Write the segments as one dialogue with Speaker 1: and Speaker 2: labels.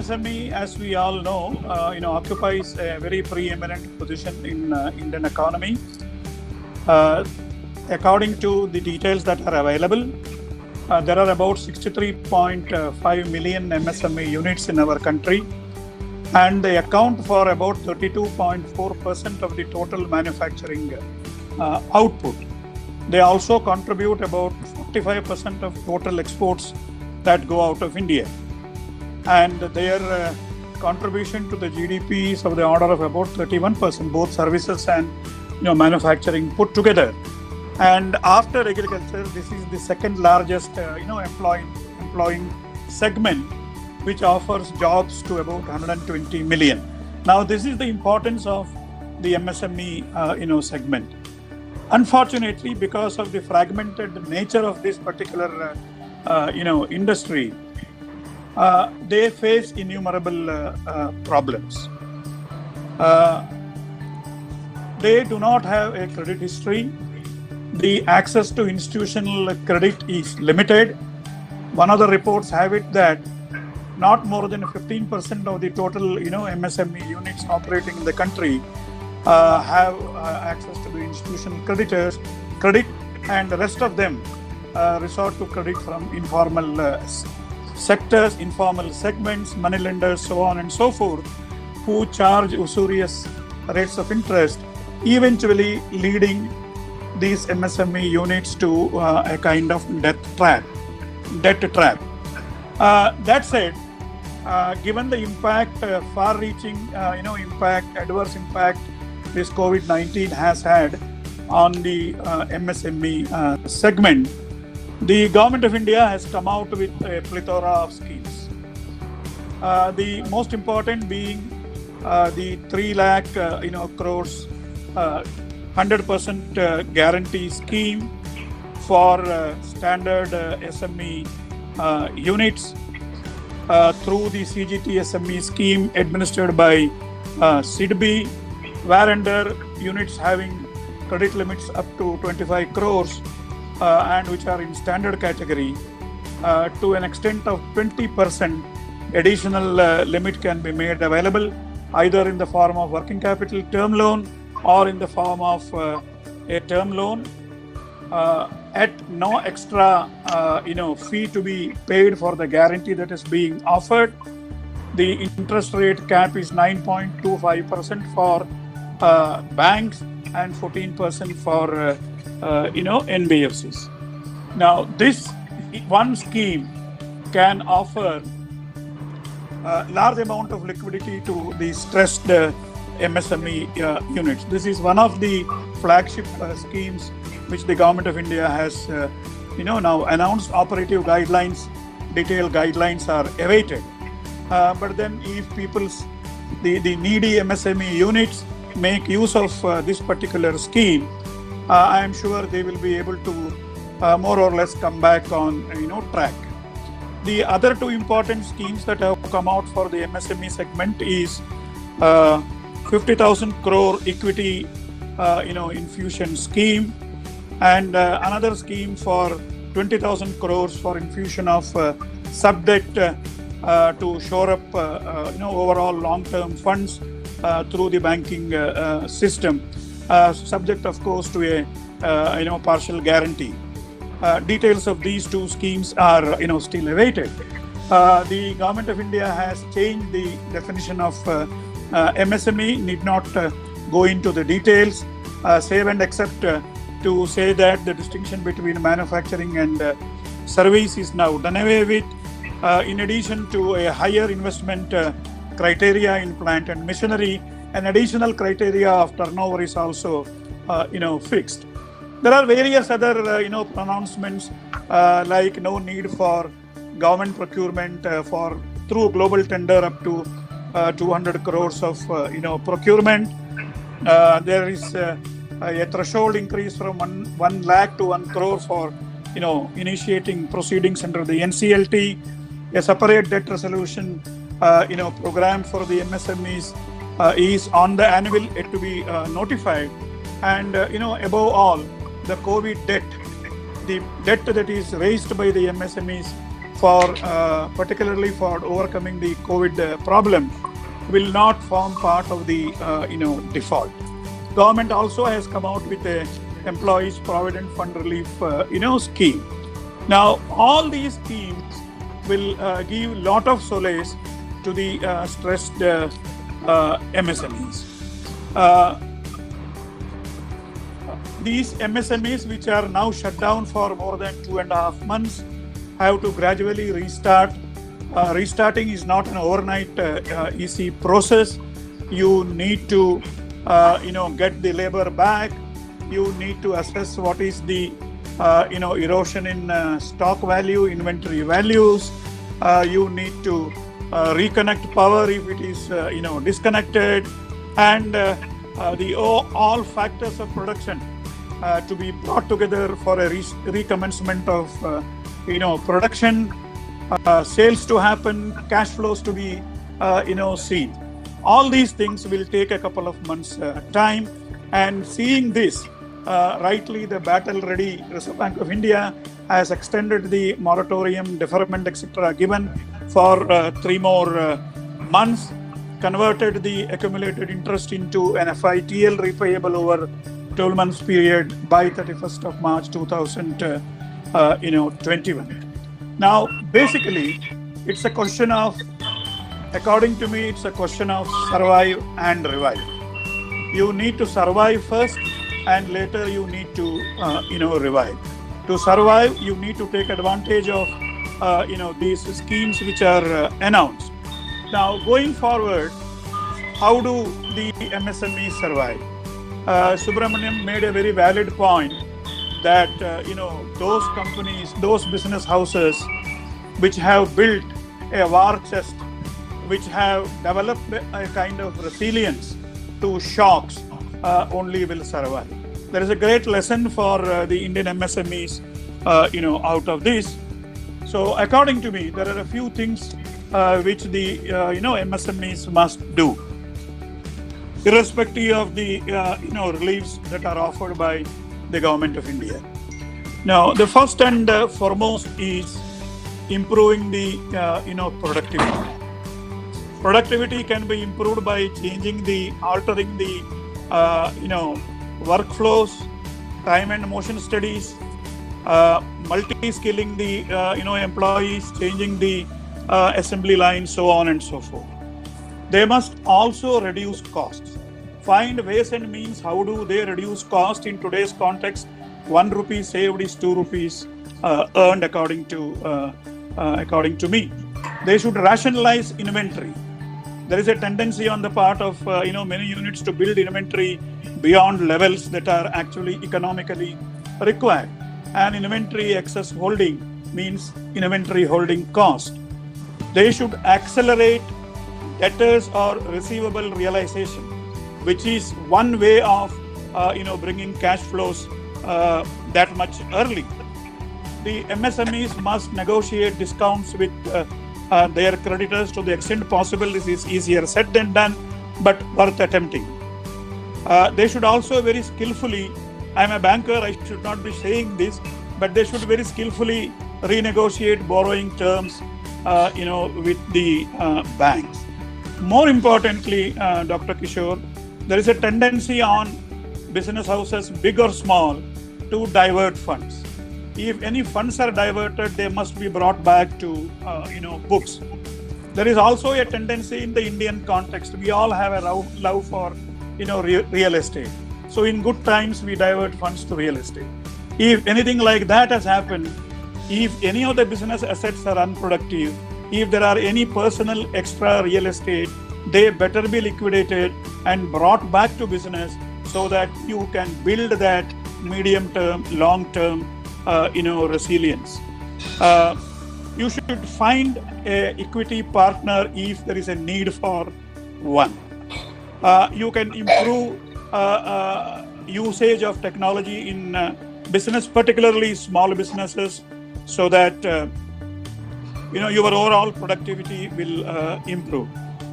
Speaker 1: MSME, as we all know, occupies a very preeminent position in Indian economy. According to the details that are available, there are about 63.5 million MSME units in our country, and they account for about 32.4% of the total manufacturing output. They also contribute about 45% of total exports that go out of India, and their contribution to the GDP is of the order of about 31%, both services and manufacturing put together. And after agriculture, this is the second largest employing segment, which offers jobs to about 120 million. Now, this is the importance of the MSME segment. Unfortunately, because of the fragmented nature of this particular industry, they face innumerable problems. They do not have a credit history. The access to institutional credit is limited. One of the reports have it that not more than 15% of the total MSME units operating in the country have access to the institutional credit, and the rest of them resort to credit from informal sectors, informal segments, money lenders, so on and so forth, who charge usurious rates of interest, eventually leading these MSME units to a kind of debt trap. That said, given the impact, far-reaching adverse impact this COVID-19 has had on the MSME segment, the Government of India has come out with a plethora of schemes. The most important being the 3 lakh crores 100% guarantee scheme for standard SME units through the CGT SME scheme administered by SIDBI, whereunder units having credit limits up to 25 crores and which are in standard category, to an extent of 20% additional limit can be made available, either in the form of working capital term loan or in the form of a term loan at no extra fee to be paid for the guarantee that is being offered. The interest rate cap is 9.25% for banks and 14% for NBFCs. Now, this one scheme can offer a large amount of liquidity to the stressed MSME units. This is one of the flagship schemes which the Government of India has now announced. Operative guidelines, detailed guidelines are awaited. But then if the needy MSME units make use of this particular scheme, I am sure they will be able to more or less come back on track. The other two important schemes that have come out for the MSME segment is 50,000 crore equity infusion scheme, and another scheme for 20,000 crores for infusion of sub-debt to shore up overall long-term funds through the banking system, subject of course to a partial guarantee. Details of these two schemes are still awaited. The Government of India has changed the definition of MSME. Need not go into the details, save and except to say that the distinction between manufacturing and service is now done away with. In addition to a higher investment criteria in plant and machinery, an additional criteria of turnover is also fixed. There are various other pronouncements like no need for government procurement through global tender up to 200 crores of procurement. There is a threshold increase from 1 lakh to 1 crore for initiating proceedings under the NCLT. A separate debt resolution program for the MSMEs is on the annual yet to be notified. And above all, the COVID debt, the debt that is raised by the MSMEs for particularly for overcoming the COVID problem will not form part of the default. Government also has come out with a employees provident fund relief scheme. Now all these schemes will give lot of solace to the stressed MSMEs. These MSMEs, which are now shut down for more than 2.5 months, have to gradually restart. Restarting is not an overnight easy process. You need to get the labor back. You need to assess what is the erosion in stock value, inventory values. You need to reconnect power if it is disconnected, and all factors of production to be brought together for a recommencement of production, sales to happen, cash flows to be seen. All these things will take a couple of months time, and seeing this rightly, the battle ready Reserve Bank of India has extended the moratorium, deferment, etc. given for 3 more months, converted the accumulated interest into an FITL repayable over 12 months period by 31st of March 2021. Now, basically, it's a question of, according to me, it's a question of survive and revive. You need to survive first, and later you need to revive. To survive, you need to take advantage of these schemes which are announced. Now, going forward, how do the MSMEs survive? Subramaniam made a very valid point that those companies, those business houses which have built a war chest, which have developed a kind of resilience to shocks, only will survive. There is a great lesson for the Indian MSMEs, out of this. So, according to me, there are a few things which the MSMEs must do, irrespective of the reliefs that are offered by the Government of India. Now, the first and foremost is improving the productivity. Productivity can be improved by altering the workflows, time and motion studies, multi-skilling the employees, changing the assembly line, so on and so forth. They must also reduce costs. Find ways and means how do they reduce cost in today's context. 1 rupee saved is 2 rupees earned, according to me. They should rationalize inventory. There is a tendency on the part of many units to build inventory beyond levels that are actually economically required. And inventory excess holding means inventory holding cost. They should accelerate debtors or receivable realization, which is one way of bringing cash flows that much early. The MSMEs must negotiate discounts with their creditors to the extent possible. This is easier said than done, but worth attempting. They should also very skillfully, I'm a banker, I should not be saying this, but they should very skillfully renegotiate borrowing terms with the banks. More importantly, Dr. Kishore, there is a tendency on business houses, big or small, to divert funds. If any funds are diverted, they must be brought back to books. There is also a tendency in the Indian context. We all have a love for real estate. So in good times, we divert funds to real estate. If anything like that has happened, if any of the business assets are unproductive, if there are any personal extra real estate, they better be liquidated and brought back to business so that you can build that medium-term, long-term resilience. You should find an equity partner if there is a need for one. You can improve usage of technology in business, particularly small businesses, so that your overall productivity will improve.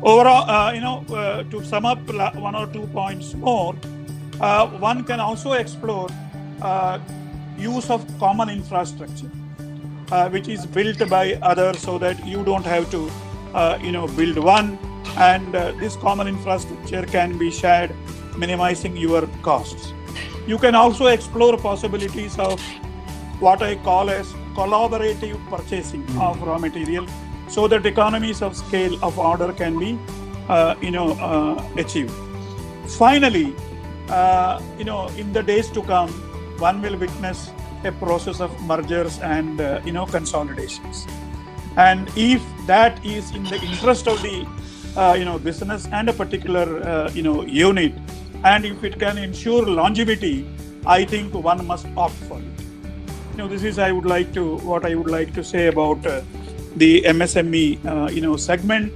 Speaker 1: Overall, to sum up 1 or 2 points more, one can also explore use of common infrastructure. which is built by others, so that you don't have to build one, and this common infrastructure can be shared, minimizing your costs. You can also explore possibilities of what I call as collaborative purchasing of raw material, so that economies of scale of order can be achieved. Finally, in the days to come, one will witness a process of mergers and consolidations. And if that is in the interest of the business and a particular unit, and if it can ensure longevity, I think one must opt for it. This is what I would like to say about the MSME segment,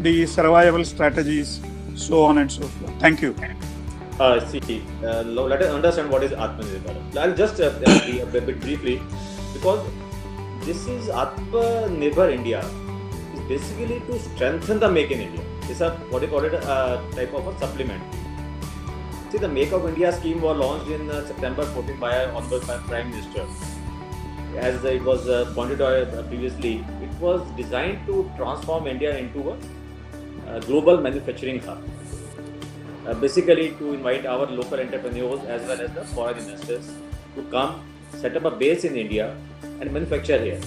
Speaker 1: the survival strategies, so on and so forth. Thank you.
Speaker 2: Let us understand what is Atmanirbhar. I'll just be a bit briefly, because this is Atmanirbhar India is basically to strengthen the Make in India. It's a type of a supplement. See, the Make of India scheme was launched in September 14 by our Honorable Prime Minister. As it was pointed out previously, it was designed to transform India into a global manufacturing hub. Basically to invite our local entrepreneurs as well as the foreign investors to come, set up a base in India and manufacture here.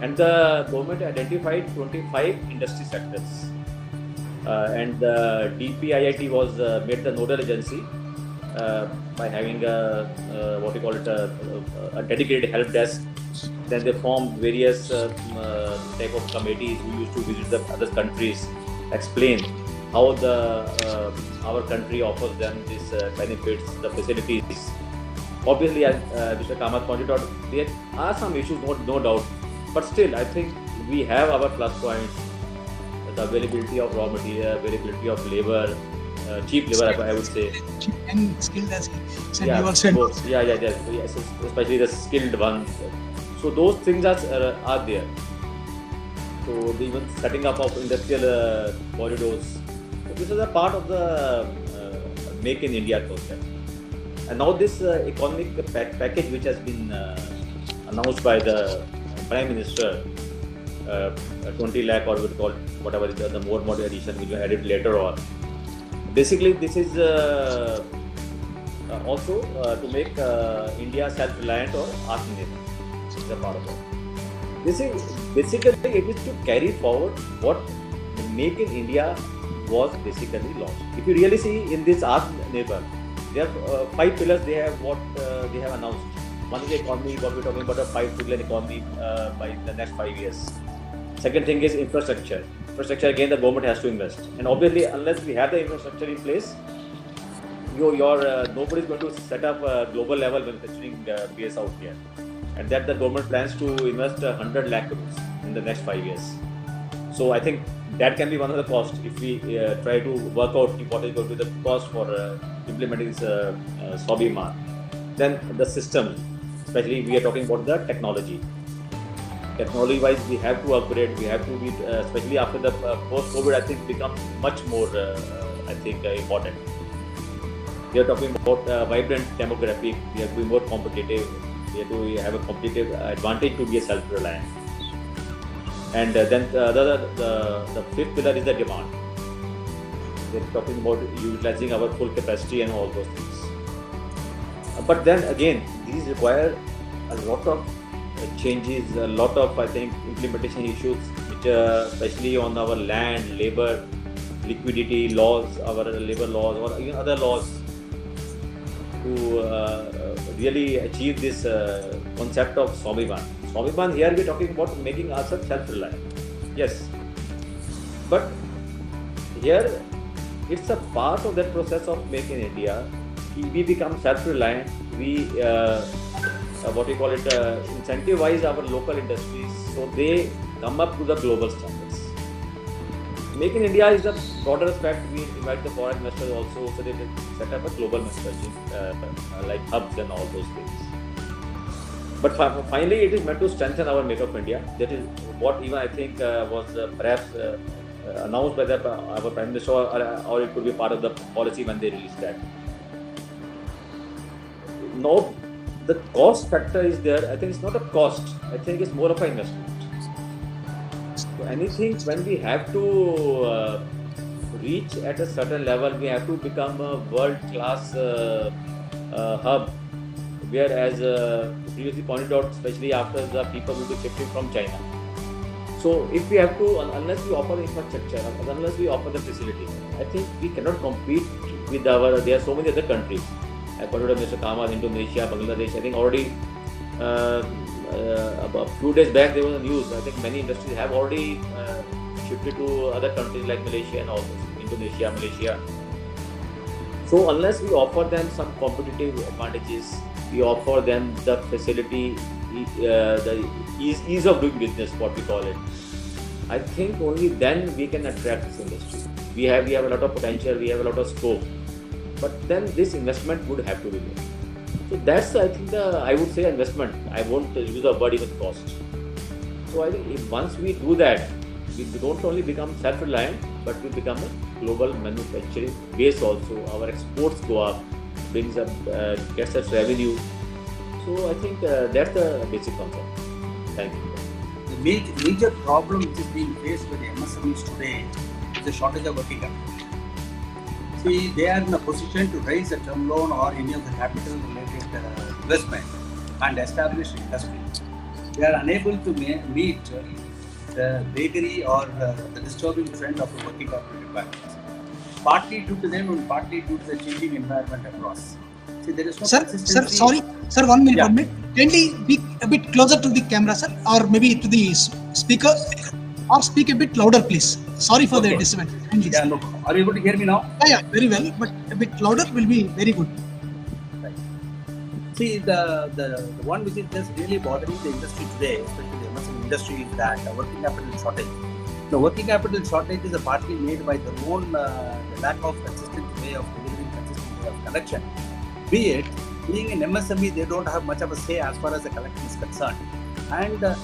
Speaker 2: And the government identified 25 industry sectors. And the DPIIT was made the nodal agency by having a dedicated help desk. Then they formed various type of committees who used to visit the other countries, explain how our country offers them these benefits, the facilities. Obviously, as Mr. Kamath pointed out, there are some issues, no doubt, but still, I think we have our plus points: the availability of raw material, availability of labor, cheap labor, I would say,
Speaker 3: and skilled as
Speaker 2: yes, especially the skilled ones. So those things are there. So even setting up of industrial corridors. This is a part of the Make in India concept. And now this economic package which has been announced by the Prime Minister, 20 lakh or we'll call whatever is the more modern edition which we added later on. Basically this is also to make India self-reliant or Atmanirbhar. This is a part of it. This is basically it is to carry forward what Make in India was basically launched. If you really see in this Atmanirbhar, there are 5 pillars they have announced. One is the economy, what we're talking about, a 5 trillion economy by the next 5 years. Second thing is infrastructure. Infrastructure, again, the government has to invest. And obviously, unless we have the infrastructure in place, nobody is going to set up a global level manufacturing base out here. And that the government plans to invest 100 lakh crores in the next 5 years. So I think that can be one of the costs if we try to work out what is going to be the cost for implementing this Swabhiman. Then the system, especially we are talking about the technology. Technology wise, we have to upgrade, we have to be, especially after the post-COVID, I think becomes much more, important. We are talking about vibrant demographic, we have to be more competitive, we have to have a competitive advantage to be self-reliant. And then the fifth pillar is the demand. We are talking about utilizing our full capacity and all those things. But then again, these require a lot of changes, a lot of, I think, implementation issues, which especially on our land, labor, liquidity laws, our labor laws, or even other laws, to really achieve this concept of Swabhiman. Swabhiman, here we are talking about making ourselves self-reliant. Yes, but here it's a part of that process of Make in India. We become self-reliant. We incentivize our local industries so they come up to the global standards. Make in India is a broader aspect. We invite the foreign investors also, so they can set up a global manufacturing like hubs and all those things. But finally, it is meant to strengthen our Make of India. That is what even I think was perhaps announced by our Prime Minister, or it could be part of the policy when they released that. Now, the cost factor is there. I think it's not a cost. I think it's more of an investment. So anything when we have to reach at a certain level, we have to become a world-class hub. Whereas previously pointed out, especially after the people will be shifting from China. So if we have to, unless we offer the infrastructure, unless we offer the facility, I think we cannot compete with our. There are so many other countries. I pointed out Mr. Kamal, Indonesia, Bangladesh. I think already a few days back there was a news. I think many industries have already shifted to other countries like Malaysia and all this, Indonesia, Malaysia. So unless we offer them some competitive advantages, we offer them the facility, the ease of doing business, what we call it. I think only then we can attract this industry. We have a lot of potential, we have a lot of scope, but then this investment would have to be there. So that's, I think, I would say investment. I won't use the word even cost. So I think if once we do that, we don't only become self-reliant, but we become a global manufacturing base also. Our exports go up, brings up, gets us revenue. So I think that's the basic concept. Thank you.
Speaker 3: The major problem which is being faced by the MSMEs today is the shortage of working capital. See, they are in a position to raise a term loan or any of the capital-related investment and establish industry. They are unable to meet the vagary or the disturbing trend of the working capital requirements. Partly due to them and partly due to the changing environment across. See, there is no consistency.
Speaker 4: Sir, 1 minute, 1 minute. Kindly be a bit closer to the camera, sir, or maybe to the speaker, or speak a bit louder, please. Sorry for the disturbance.
Speaker 3: Yeah, no problem. Are you able to hear me now?
Speaker 4: Yeah, very well, but a bit louder will be very good.
Speaker 3: Right. See, the one which is just really bothering the industry today, especially the MSME industry, is that working capital shortage. The working capital shortage is partly made by their own the lack of consistent way of delivering, consistent way of collection. Be it, being an MSME, they don't have much of a say as far as the collection is concerned. And the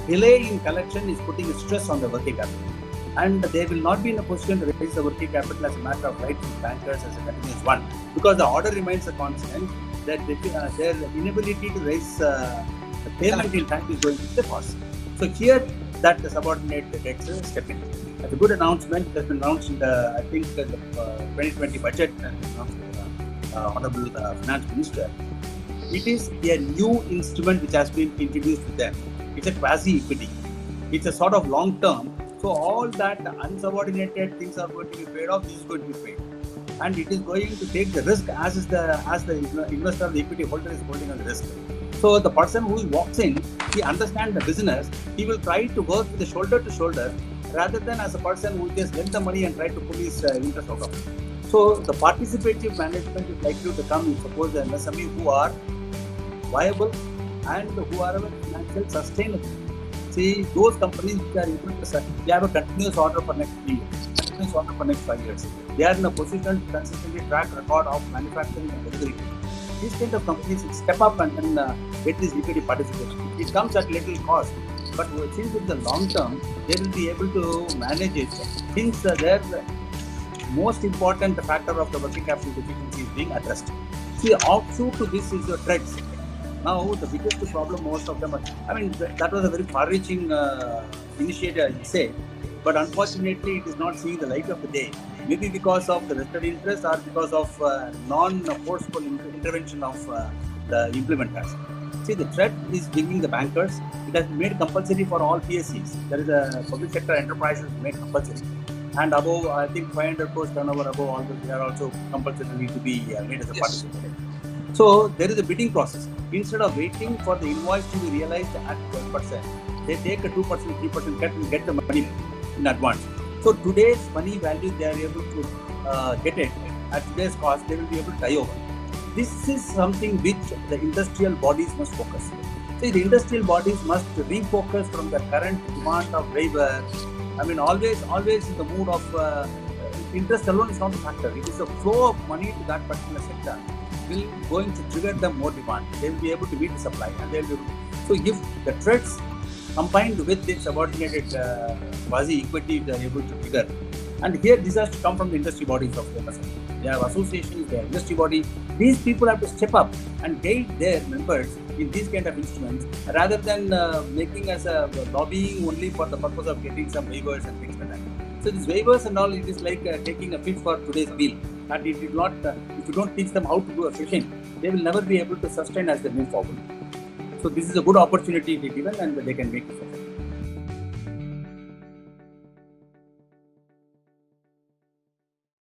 Speaker 3: delay in collection is putting a stress on the working capital. And they will not be in a position to raise the working capital as a matter of right with bankers as a continuous one. Because the order remains a constant, that their inability to raise the payment in time is going to be the cost. So here, that the subordinate takes a step in. That's a good announcement that's been announced in the, I think, the 2020 budget and announced by the Honorable Finance Minister. It is a new instrument which has been introduced to them. It's a quasi-equity. It's a sort of long-term. So all that unsubordinated things are going to be paid off, this is going to be paid. And it is going to take the risk as the investor, the equity holder is holding on the risk. So the person who walks in, he understands the business, he will try to work with the shoulder to shoulder rather than as a person who just lend the money and try to pull his interest out of it. So the participative management is likely to come if suppose the MSME who are viable and who are financially sustainable. See, those companies which are able to, they have a continuous order for next 3 years, continuous order for next 5 years. They are in a position to consistently track record of manufacturing and delivery. These kind of companies will step up and get this equity participation. It comes at little cost, but since it's the long term, they will be able to manage it. Since their most important factor of the working capital deficiency is being addressed. See, offshoot to this is your threats. Now, the biggest problem most of them are, that was a very far-reaching initiative, I say, but unfortunately, it is not seeing the light of the day. Maybe because of the vested interest or because of non-forceful intervention of the implementers. See, the threat is bringing the bankers. It has been made compulsory for all PSCs. There is a public sector enterprises made compulsory. And above, I think 500 crores turnover above all those, they are also compulsory to be made as a participant. So there is a bidding process. Instead of waiting for the invoice to be realized at 12%, they take a 2%, 3% cut and get the money in advance. So today's money value, they are able to get it at today's cost, they will be able to tie over. This is something which the industrial bodies must focus. See, the industrial bodies must refocus from the current demand of labor. Always in the mood of interest alone is not a factor. It is the flow of money to that particular sector will going to trigger them more demand. They will be able to meet the supply, and they will be able to. So if the threats combined with this subordinated quasi-equity, they are able to trigger, And here this has to come from the industry bodies of the MSME. They have associations, they have industry body. These people have to step up and guide their members in these kind of instruments, rather than making us a lobbying only for the purpose of getting some waivers and things like that. So these waivers and all, it is like taking a fit for today's bill. And it will not, if you don't teach them how to do a fishing, they will never be able to sustain as they move forward. So this is a good opportunity to be given, and they can make it.